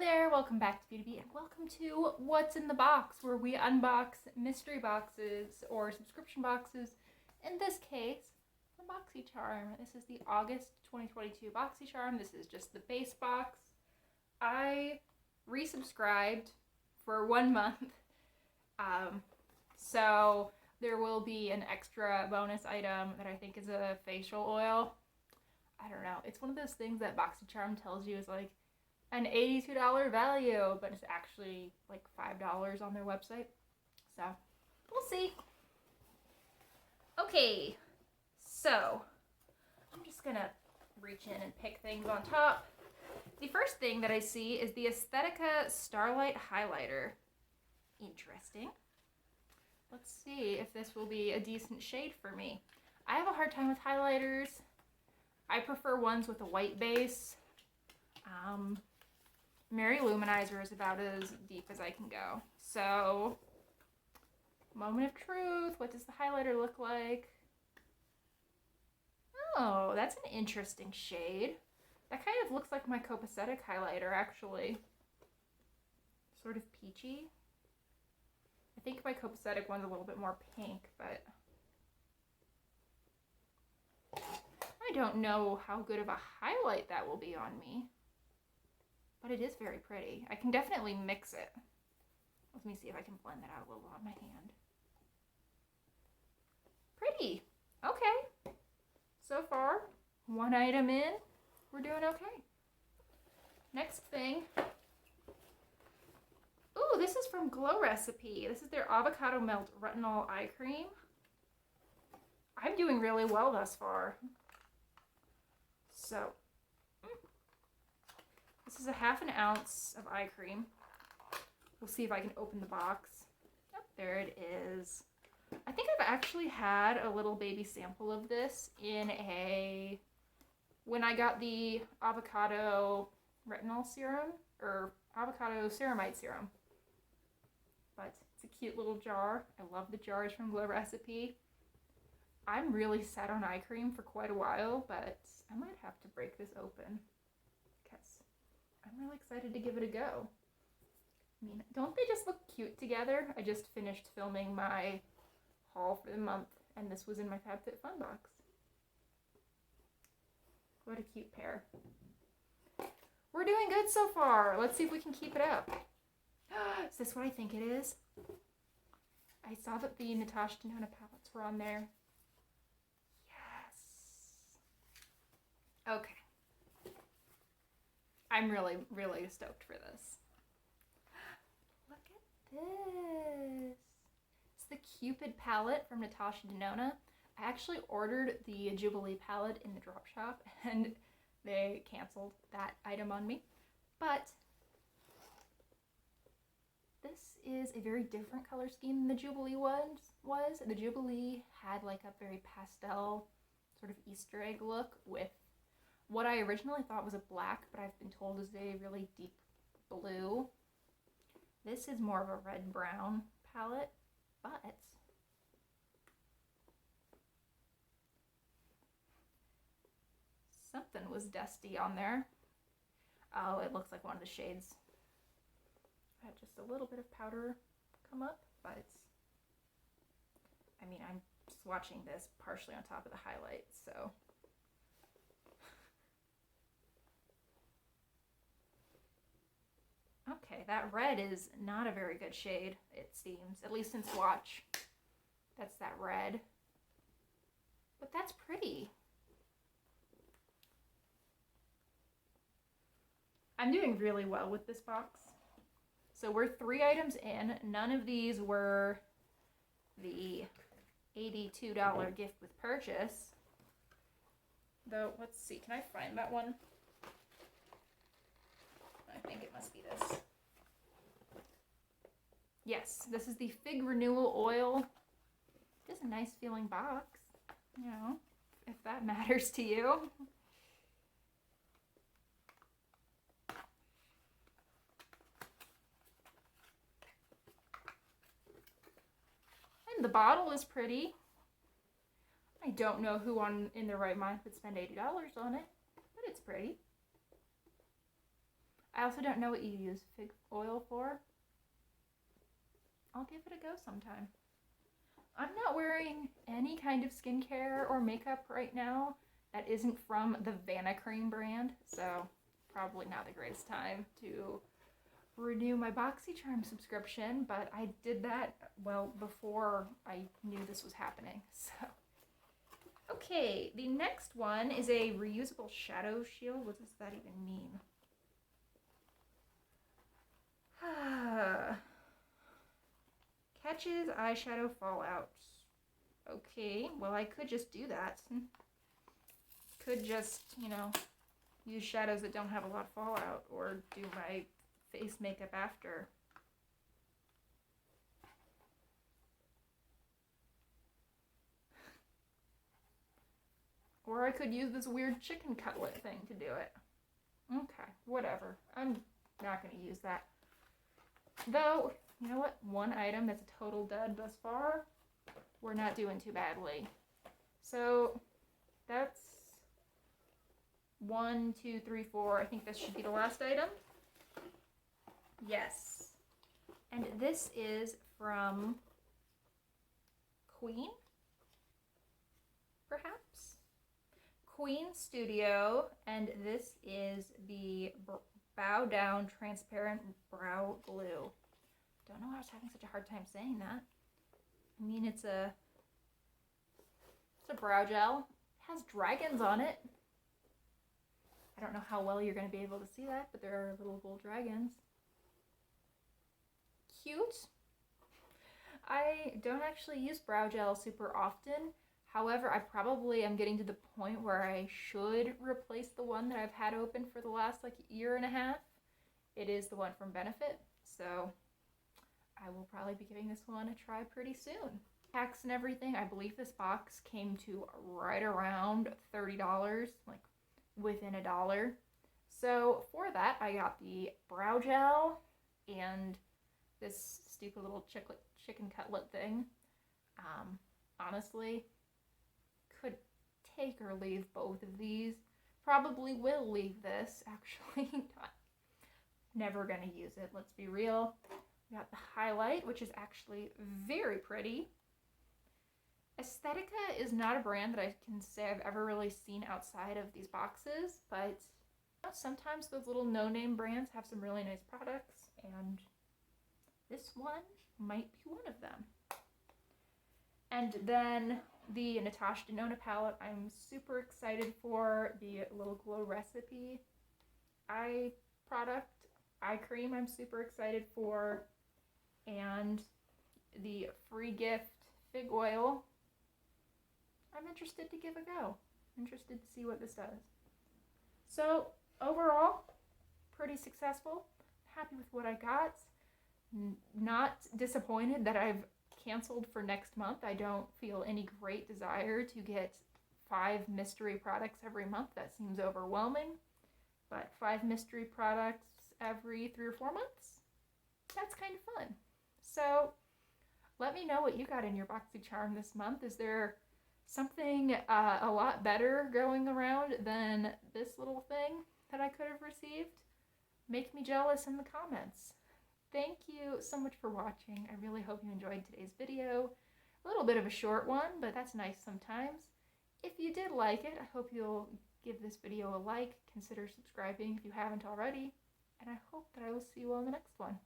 there, welcome back to Beauty Bee and welcome to What's in the Box, where we unbox mystery boxes or subscription boxes. In this case, from Boxycharm. This is the August 2022 Boxycharm. This is just the base box. I resubscribed for 1 month, so there will be an extra bonus item that I think is a facial oil. I don't know. It's one of those things that Boxycharm tells you is like an $82 value, but it's actually like $5 on their website. So, we'll see. Okay, so I'm just gonna reach in and pick things on top. The first thing that I see is the Aesthetica Starlight Highlighter. Interesting. Let's see if this will be a decent shade for me. I have a hard time with highlighters. I prefer ones with a white base. Mary Luminizer is about as deep as I can go. So, moment of truth. What does the highlighter look like? Oh, that's an interesting shade. That kind of looks like my copacetic highlighter, actually. Sort of peachy. I think my copacetic one's a little bit more pink, but I don't know how good of a highlight that will be on me. But it is very pretty. I can definitely mix it. Let me see if I can blend that out a little on my hand. Pretty. Okay. So far, one item in, we're doing okay. Next thing. Ooh, this is from Glow Recipe. This is their Avocado Melt Retinol Eye Cream. I'm doing really well thus far. So, this is a ½ ounce of eye cream. We'll see if I can open the box. Oh, there it is. I think I've actually had a little baby sample of this when I got the avocado retinol serum, or avocado ceramide serum. But it's a cute little jar. I love the jars from Glow Recipe. I'm really set on eye cream for quite a while, but I might have to break this open because I'm really excited to give it a go. I mean, don't they just look cute together? I just finished filming my haul for the month, and this was in my FabFitFun box. What a cute pair. We're doing good so far. Let's see if we can keep it up. Is this what I think it is? I saw that the Natasha Denona palettes were on there. Yes. Okay. I'm really, really stoked for this. Look at this. It's the Cupid palette from Natasha Denona. I actually ordered the Jubilee palette in the drop shop and they canceled that item on me. But this is a very different color scheme than the Jubilee was. The Jubilee had like a very pastel sort of Easter egg look with what I originally thought was a black, but I've been told is a really deep blue. This is more of a red-brown palette, but something was dusty on there. Oh, it looks like one of the shades had just a little bit of powder come up, but I mean, I'm swatching this partially on top of the highlights, so. Okay, that red is not a very good shade, it seems, at least in swatch. That's that red. But that's pretty. I'm doing really well with this box. So we're 3 items in. None of these were the $82 gift with purchase. Though, let's see, can I find that one? I think it must be this. Yes, this is the Fig Renewal Oil. Just a nice feeling box, you know, if that matters to you. And the bottle is pretty. I don't know who in their right mind would spend $80 on it, but it's pretty. I I also don't know what you use fig oil for. I'll give it a go sometime. I'm not wearing any kind of skincare or makeup right now that isn't from the Vanna Cream brand, so probably not the greatest time to renew my Boxycharm subscription, but I did that, well, before I knew this was happening, so. Okay, the next one is a reusable shadow shield. What does that even mean? Catches eyeshadow fallout. Okay, well, I could just do that. Could just, you know, use shadows that don't have a lot of fallout, or do my face makeup after. Or I could use this weird chicken cutlet thing to do it. Okay, whatever. I'm not going to use that. Though, you know what? One item that's a total dud thus far. We're not doing too badly. So, that's 1, 2, 3, 4. I think this should be the last item. Yes. And this is from Queen, perhaps? Queen Studio, and this is the Bow Down Transparent Brow Glue. Don't know why I was having such a hard time saying that. I mean, it's a brow gel. It has dragons on it. I don't know how well you're going to be able to see that, but there are little gold dragons. Cute. I don't actually use brow gel super often. However, I probably am getting to the point where I should replace the one that I've had open for the last like year and a half. It is the one from Benefit, so I will probably be giving this one a try pretty soon. Tax and everything, I believe this box came to right around $30, like within $1. So for that, I got the brow gel and this stupid little chicken cutlet thing. Honestly, could take or leave both of these. Probably will leave this, actually. Never gonna use it, let's be real. We got the highlight, which is actually very pretty. Aesthetica is not a brand that I can say I've ever really seen outside of these boxes, but sometimes those little no-name brands have some really nice products, and this one might be one of them. And then the Natasha Denona palette I'm super excited for. The little glow recipe eye cream I'm super excited for. And the free gift fig oil I'm interested to give a go. Interested to see what this does. So overall, pretty successful. Happy with what I got. Not disappointed that I've canceled for next month. I don't feel any great desire to get 5 mystery products every month. That seems overwhelming. But 5 mystery products every 3 or 4 months, that's kind of fun. So let me know what you got in your Boxycharm this month. Is there something a lot better going around than this little thing that I could have received? Make me jealous in the comments. Thank you so much for watching. I really hope you enjoyed today's video. A little bit of a short one, but that's nice sometimes. If you did like it, I hope you'll give this video a like, consider subscribing if you haven't already, and I hope that I will see you on the next one.